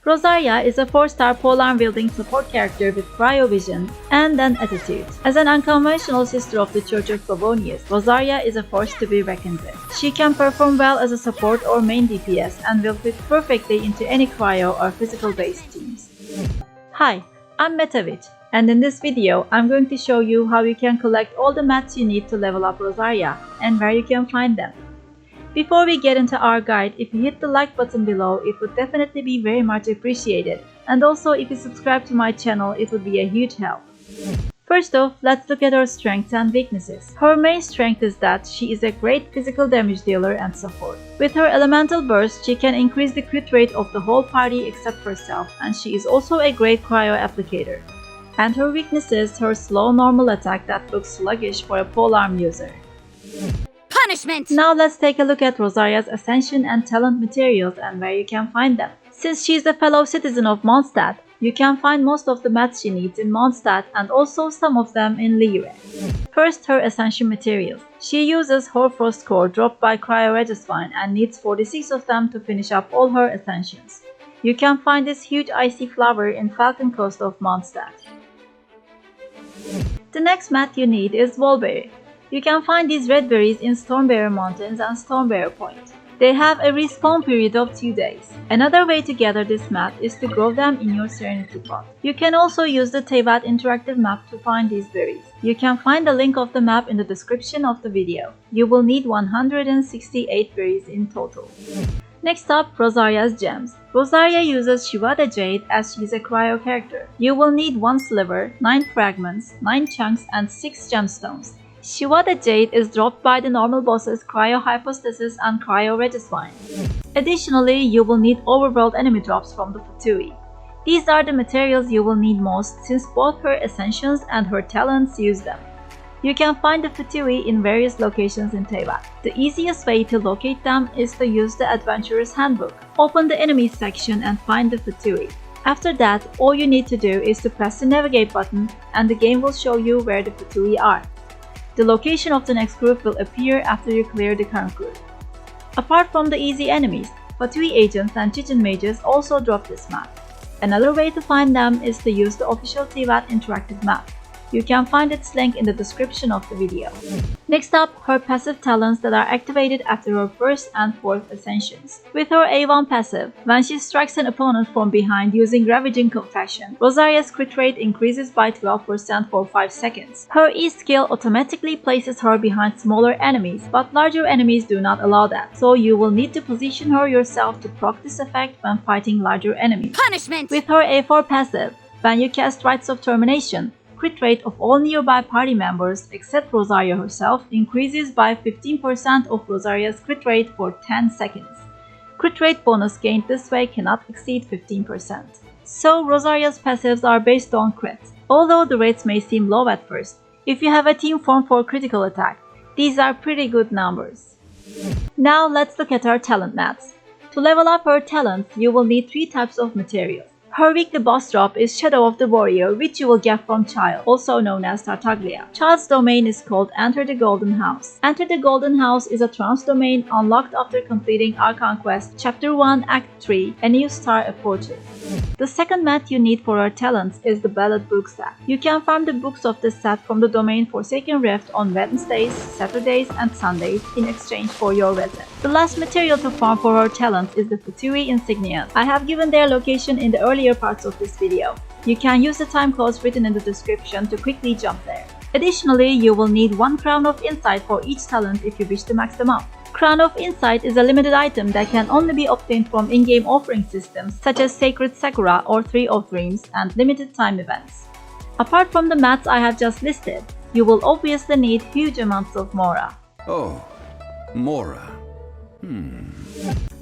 Rosaria is a 4-star polearm-wielding support character with Cryo Vision and an attitude. As an unconventional sister of the Church of Favonius, Rosaria is a force to be reckoned with. She can perform well as a support or main DPS and will fit perfectly into any cryo or physical-based teams. Hi, I'm Metavich, and in this video, I'm going to show you how you can collect all the mats you need to level up Rosaria and where you can find them. Before we get into our guide, if you hit the like button below, it would definitely be very much appreciated. And also, if you subscribe to my channel, it would be a huge help. First off, let's look at her strengths and weaknesses. Her main strength is that she is a great physical damage dealer and support. With her elemental burst, she can increase the crit rate of the whole party except herself, and she is also a great cryo applicator. And her weakness is her slow normal attack that looks sluggish for a polearm user. Punishment! Now let's take a look at Rosaria's Ascension and talent materials and where you can find them. Since she's a fellow citizen of Mondstadt, you can find most of the mats she needs in Mondstadt and also some of them in Liyue. First, her Ascension materials. She uses Hoarfrost core dropped by Cryo Regisvine and needs 46 of them to finish up all her Ascensions. You can find this huge icy flower in Falcon Coast of Mondstadt. The next mat you need is Valberries. You can find these red berries in Stormbearer Mountains and Stormbearer Point. They have a respawn period of 2 days. Another way to gather this mat is to grow them in your Serenity pot. You can also use the Teyvat interactive map to find these berries. You can find the link of the map in the description of the video. You will need 168 berries in total. Next up, Rosaria's gems. Rosaria uses Shivada Jade as she is a cryo character. You will need 1 sliver, 9 fragments, 9 chunks and 6 gemstones. Shivada Jade is dropped by the normal bosses Cryo Hypostasis and Cryo Regisvine. Additionally, you will need overworld enemy drops from the Fatui. These are the materials you will need most since both her Ascensions and her talents use them. You can find the Fatui in various locations in Teyvat. The easiest way to locate them is to use the Adventurer's Handbook. Open the enemies section and find the Fatui. After that, all you need to do is to press the navigate button and the game will show you where the Fatui are. The location of the next group will appear after you clear the current group. Apart from the easy enemies, Fatui agents and Chichen mages also drop this map. Another way to find them is to use the official Teyvat interactive map. You can find its link in the description of the video. Next up, her passive talents that are activated after her 1st and 4th Ascensions. With her A1 passive, when she strikes an opponent from behind using Ravaging Confession, Rosaria's crit rate increases by 12% for 5 seconds. Her E skill automatically places her behind smaller enemies, but larger enemies do not allow that, so you will need to position her yourself to proc this effect when fighting larger enemies. Punishment! With her A4 passive, when you cast Rites of Termination, crit rate of all nearby party members except Rosaria herself increases by 15% of Rosaria's crit rate for 10 seconds. Crit rate bonus gained this way cannot exceed 15%. So Rosaria's passives are based on crit. Although the rates may seem low at first, if you have a team formed for critical attack, these are pretty good numbers. Now let's look at her talent mats. To level up her talents, you will need 3 types of materials. Her weekly boss drop is Shadow of the Warrior, which you will get from Childe, also known as Tartaglia. Childe's domain is called Enter the Golden House. Enter the Golden House is a trance domain unlocked after completing Archon Quest Chapter 1 Act 3, A New Star Approaches. The second mat you need for her talents is the Ballad Book set. You can farm the books of this set from the domain Forsaken Rift on Wednesdays, Saturdays, and Sundays in exchange for your resin. The last material to farm for her talents is the Fatui Insignias. I have given their location in the earlier parts of this video. You can use the time codes written in the description to quickly jump there. Additionally, you will need 1 Crown of Insight for each talent if you wish to max them up. Crown of Insight is a limited item that can only be obtained from in-game offering systems such as Sacred Sakura or 3 of Dreams and limited time events. Apart from the mats I have just listed, you will obviously need huge amounts of Mora. Oh, Mora.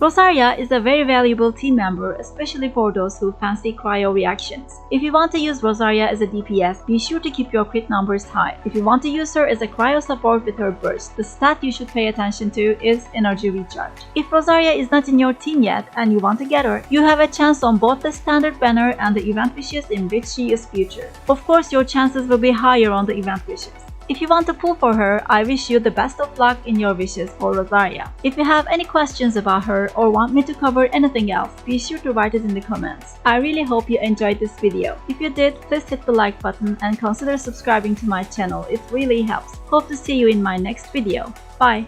Rosaria is a very valuable team member, especially for those who fancy cryo reactions. If you want to use Rosaria as a DPS, be sure to keep your crit numbers high. If you want to use her as a cryo support with her burst, the stat you should pay attention to is energy recharge. If Rosaria is not in your team yet and you want to get her, you have a chance on both the standard banner and the event wishes in which she is featured. Of course, your chances will be higher on the event wishes. If you want to pull for her, I wish you the best of luck in your wishes for Rosaria. If you have any questions about her or want me to cover anything else, be sure to write it in the comments. I really hope you enjoyed this video. If you did, please hit the like button and consider subscribing to my channel, it really helps. Hope to see you in my next video. Bye!